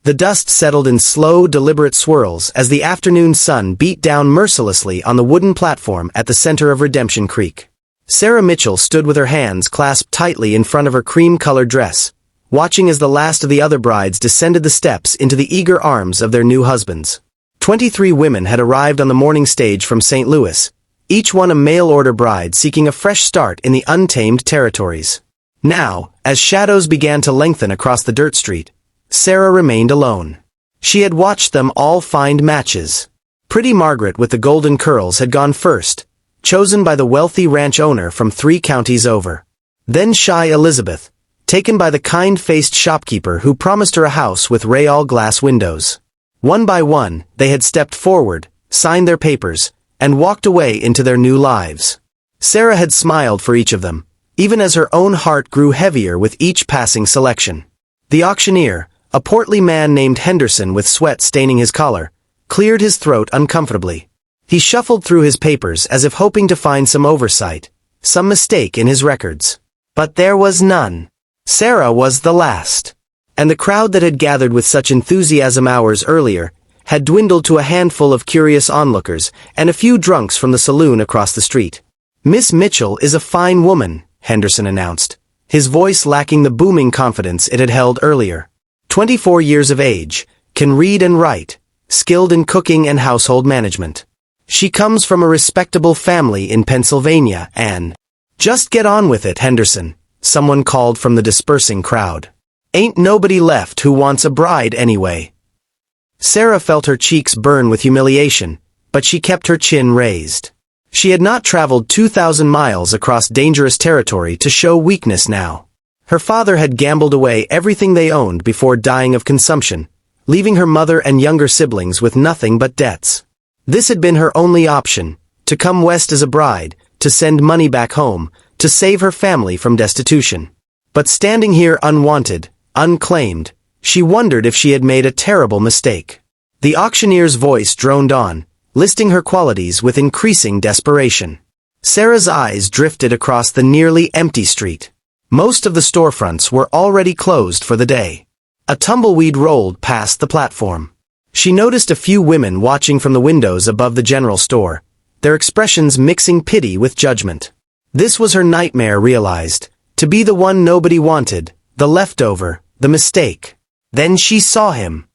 The dust settled in slow, deliberate swirls as the afternoon sun beat down mercilessly on the wooden platform at the center of Redemption Creek. Sarah Mitchell stood with her hands clasped tightly in front of her cream-colored dress, watching as the last of the other brides descended the steps into the eager arms of their new husbands. 23 women had arrived on the morning stage from St. Louis, each one a mail-order bride seeking a fresh start in the untamed territories. Now, as shadows began to lengthen across the dirt street, Sarah remained alone. She had watched them all find matches. Pretty Margaret with the golden curls had gone first, chosen by the wealthy ranch owner from 3 counties over. Then shy Elizabeth, taken by the kind-faced shopkeeper who promised her a house with Rayol glass windows. One by one, they had stepped forward, signed their papers, and walked away into their new lives. Sarah had smiled for each of them, even as her own heart grew heavier with each passing selection. The auctioneer, a portly man named Henderson with sweat staining his collar, cleared his throat uncomfortably. He shuffled through his papers as if hoping to find some oversight, some mistake in his records. But there was none. Sarah was the last. And the crowd that had gathered with such enthusiasm hours earlier had dwindled to a handful of curious onlookers and a few drunks from the saloon across the street. "Miss Mitchell is a fine woman," Henderson announced, his voice lacking the booming confidence it had held earlier. 24 years of age, can read and write, skilled in cooking and household management. She comes from a respectable family in Pennsylvania and— "Just get on with it, Henderson," someone called from the dispersing crowd. "Ain't nobody left who wants a bride anyway." Sarah felt her cheeks burn with humiliation, but she kept her chin raised. She had not traveled 2,000 miles across dangerous territory to show weakness now. Her father had gambled away everything they owned before dying of consumption, leaving her mother and younger siblings with nothing but debts. This had been her only option, to come west as a bride, to send money back home, to save her family from destitution. But standing here unwanted, unclaimed, she wondered if she had made a terrible mistake. The auctioneer's voice droned on, listing her qualities with increasing desperation. Sarah's eyes drifted across the nearly empty street. Most of the storefronts were already closed for the day. A tumbleweed rolled past the platform. She noticed a few women watching from the windows above the general store, their expressions mixing pity with judgment. This was her nightmare realized, to be the one nobody wanted, the leftover, the mistake. Then she saw him.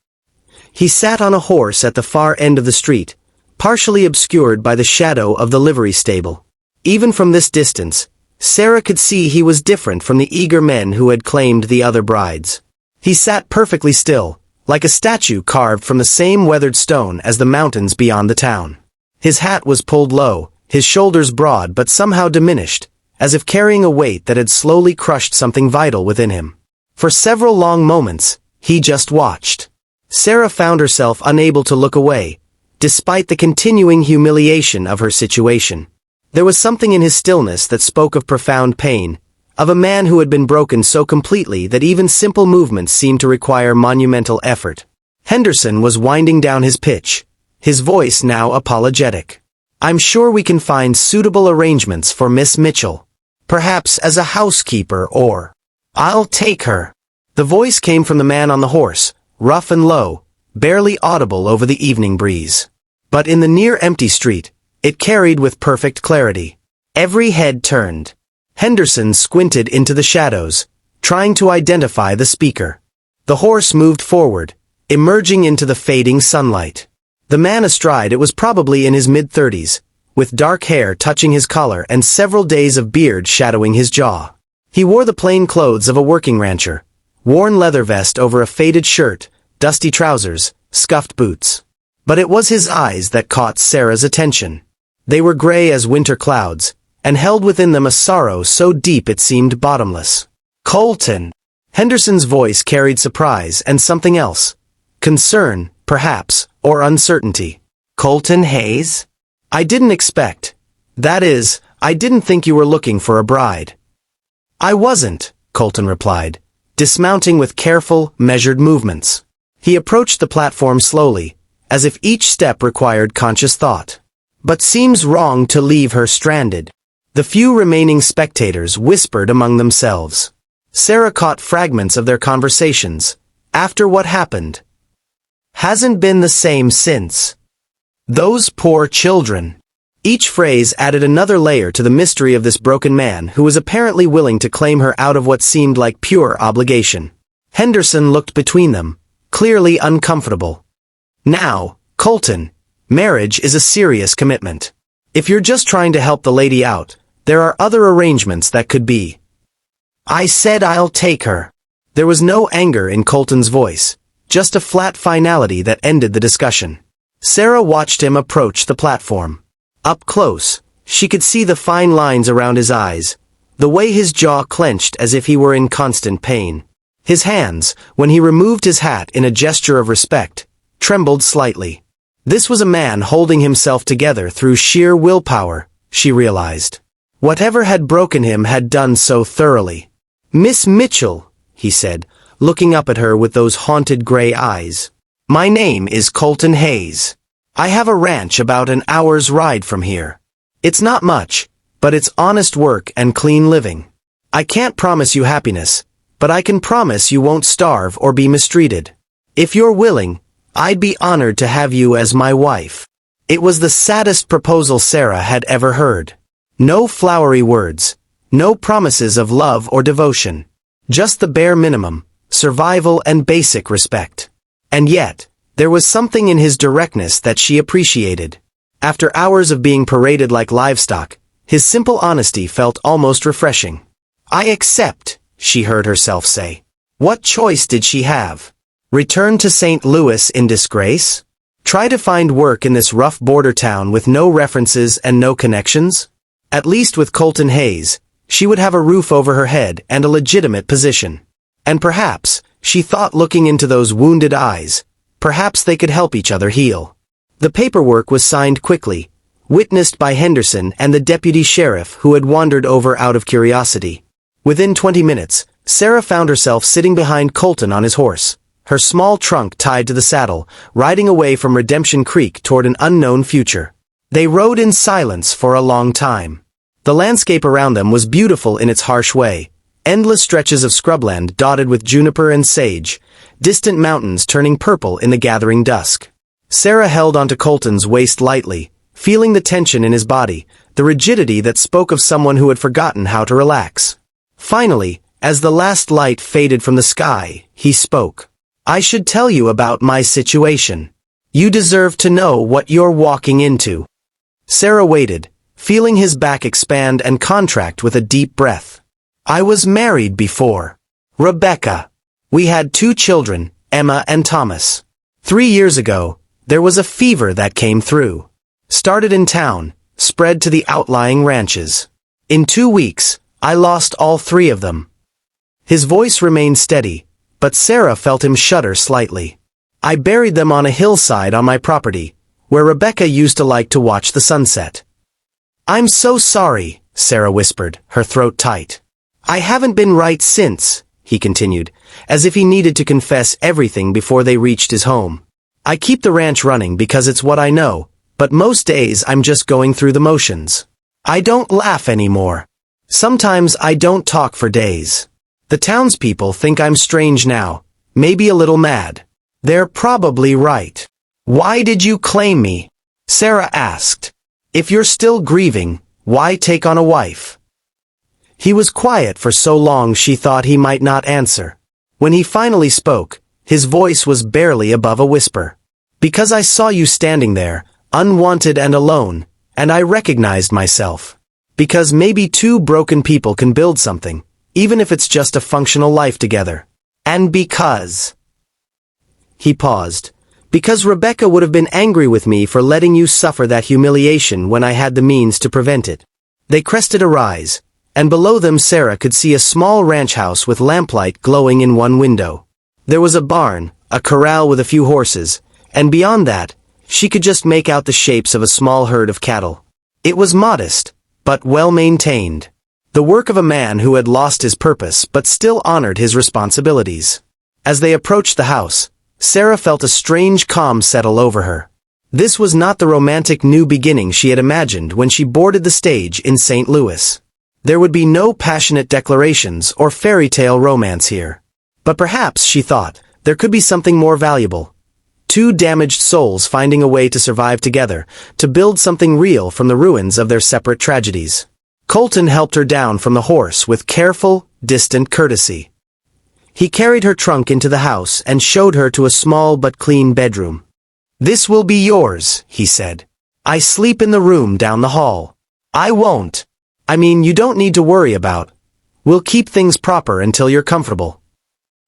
He sat on a horse at the far end of the street, partially obscured by the shadow of the livery stable. Even from this distance, Sarah could see he was different from the eager men who had claimed the other brides. He sat perfectly still, like a statue carved from the same weathered stone as the mountains beyond the town. His hat was pulled low, his shoulders broad but somehow diminished, as if carrying a weight that had slowly crushed something vital within him. For several long moments, he just watched. Sarah found herself unable to look away, despite the continuing humiliation of her situation. There was something in his stillness that spoke of profound pain, of a man who had been broken so completely that even simple movements seemed to require monumental effort. Henderson was winding down his pitch, his voice now apologetic. "I'm sure we can find suitable arrangements for Miss Mitchell. Perhaps as a housekeeper or— I'll take her." The voice came from the man on the horse, rough and low, barely audible over the evening breeze. But in the near-empty street, it carried with perfect clarity. Every head turned. Henderson squinted into the shadows, trying to identify the speaker. The horse moved forward, emerging into the fading sunlight. The man astride it was probably in his mid-30s, with dark hair touching his collar and several days of beard shadowing his jaw. He wore the plain clothes of a working rancher, worn leather vest over a faded shirt, dusty trousers, scuffed boots. But it was his eyes that caught Sarah's attention. They were gray as winter clouds, and held within them a sorrow so deep it seemed bottomless. "Colton!" Henderson's voice carried surprise and something else. Concern, perhaps, or uncertainty. "Colton Hayes? I didn't expect. That is, I didn't think you were looking for a bride." "I wasn't," Colton replied, dismounting with careful, measured movements. He approached the platform slowly, as if each step required conscious thought. "But seems wrong to leave her stranded." The few remaining spectators whispered among themselves. Sarah caught fragments of their conversations. "After what happened, Hasn't been the same since. Those poor children. Each phrase added another layer to the mystery of this broken man who was apparently willing to claim her out of what seemed like pure obligation. Henderson looked between them, clearly uncomfortable. Now, Colton, marriage is a serious commitment. If you're just trying to help the lady out, there are other arrangements that could be. I said I'll take her. There was no anger in Colton's voice, just a flat finality that ended the discussion. Sarah watched him approach the platform. Up close, she could see the fine lines around his eyes, the way his jaw clenched as if he were in constant pain. His hands, when he removed his hat in a gesture of respect, trembled slightly. This was a man holding himself together through sheer willpower, she realized. Whatever had broken him had done so thoroughly. Miss Mitchell, he said, looking up at her with those haunted gray eyes. My name is Colton Hayes. I have a ranch about an hour's ride from here. It's not much, but it's honest work and clean living. I can't promise you happiness, but I can promise you won't starve or be mistreated. If you're willing, I'd be honored to have you as my wife. It was the saddest proposal Sarah had ever heard. No flowery words, no promises of love or devotion. Just the bare minimum, survival and basic respect. And yet, there was something in his directness that she appreciated. After hours of being paraded like livestock, his simple honesty felt almost refreshing. I accept, she heard herself say. What choice did she have? Return to St. Louis in disgrace? Try to find work in this rough border town with no references and no connections? At least with Colton Hayes, she would have a roof over her head and a legitimate position. And perhaps, she thought looking into those wounded eyes, perhaps they could help each other heal. The paperwork was signed quickly, witnessed by Henderson and the deputy sheriff who had wandered over out of curiosity. Within 20 minutes, Sarah found herself sitting behind Colton on his horse, her small trunk tied to the saddle, riding away from Redemption Creek toward an unknown future. They rode in silence for a long time. The landscape around them was beautiful in its harsh way, endless stretches of scrubland dotted with juniper and sage, distant mountains turning purple in the gathering dusk. Sarah held onto Colton's waist lightly, feeling the tension in his body, the rigidity that spoke of someone who had forgotten how to relax. Finally, as the last light faded from the sky, he spoke. I should tell you about my situation. You deserve to know what you're walking into. Sarah waited, feeling his back expand and contract with a deep breath. I was married before. Rebecca. We had 2 children, Emma and Thomas. 3 years ago, there was a fever that came through. Started in town, spread to the outlying ranches. In 2 weeks, I lost all 3 of them. His voice remained steady, but Sarah felt him shudder slightly. I buried them on a hillside on my property, where Rebecca used to like to watch the sunset. I'm so sorry, Sarah whispered, her throat tight. I haven't been right since, he continued, as if he needed to confess everything before they reached his home. I keep the ranch running because it's what I know, but most days I'm just going through the motions. I don't laugh anymore. Sometimes I don't talk for days. The townspeople think I'm strange now, maybe a little mad. They're probably right. Why did you claim me? Sarah asked. If you're still grieving, why take on a wife? He was quiet for so long she thought he might not answer. When he finally spoke, his voice was barely above a whisper. Because I saw you standing there, unwanted and alone, and I recognized myself. Because maybe 2 broken people can build something, even if it's just a functional life together. And because... He paused. Because Rebecca would have been angry with me for letting you suffer that humiliation when I had the means to prevent it. They crested a rise, and below them Sarah could see a small ranch house with lamplight glowing in one window. There was a barn, a corral with a few horses, and beyond that, she could just make out the shapes of a small herd of cattle. It was modest, but well-maintained. The work of a man who had lost his purpose but still honored his responsibilities. As they approached the house, Sarah felt a strange calm settle over her. This was not the romantic new beginning she had imagined when she boarded the stage in St. Louis. There would be no passionate declarations or fairy tale romance here. But perhaps, she thought, there could be something more valuable. two damaged souls finding a way to survive together, to build something real from the ruins of their separate tragedies. Colton helped her down from the horse with careful, distant courtesy. He carried her trunk into the house and showed her to a small but clean bedroom. "This will be yours," he said. "I sleep in the room down the hall." "I won't. I mean, you don't need to worry about. We'll keep things proper until you're comfortable."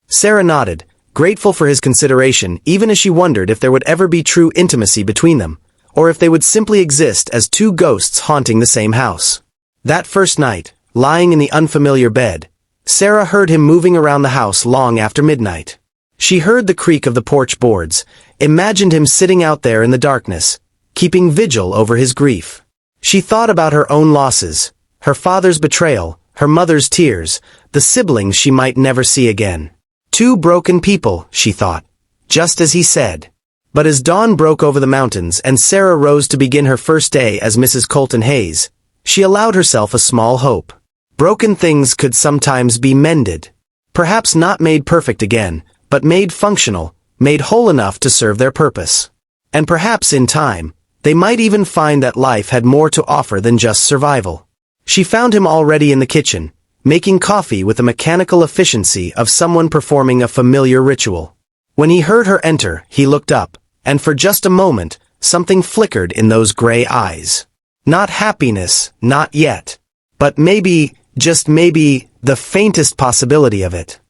Sarah nodded, grateful for his consideration, even as she wondered if there would ever be true intimacy between them, or if they would simply exist as two ghosts haunting the same house. That first night, lying in the unfamiliar bed, Sarah heard him moving around the house long after midnight. She heard the creak of the porch boards, imagined him sitting out there in the darkness, keeping vigil over his grief. She thought about her own losses, her father's betrayal, her mother's tears, the siblings she might never see again. Two broken people, she thought, just as he said. But as dawn broke over the mountains and Sarah rose to begin her first day as Mrs. Colton Hayes, she allowed herself a small hope. Broken things could sometimes be mended. Perhaps not made perfect again, but made functional, made whole enough to serve their purpose. And perhaps in time, they might even find that life had more to offer than just survival. She found him already in the kitchen, making coffee with the mechanical efficiency of someone performing a familiar ritual. When he heard her enter, he looked up, and for just a moment, something flickered in those gray eyes. Not happiness, not yet. But maybe, just maybe, the faintest possibility of it.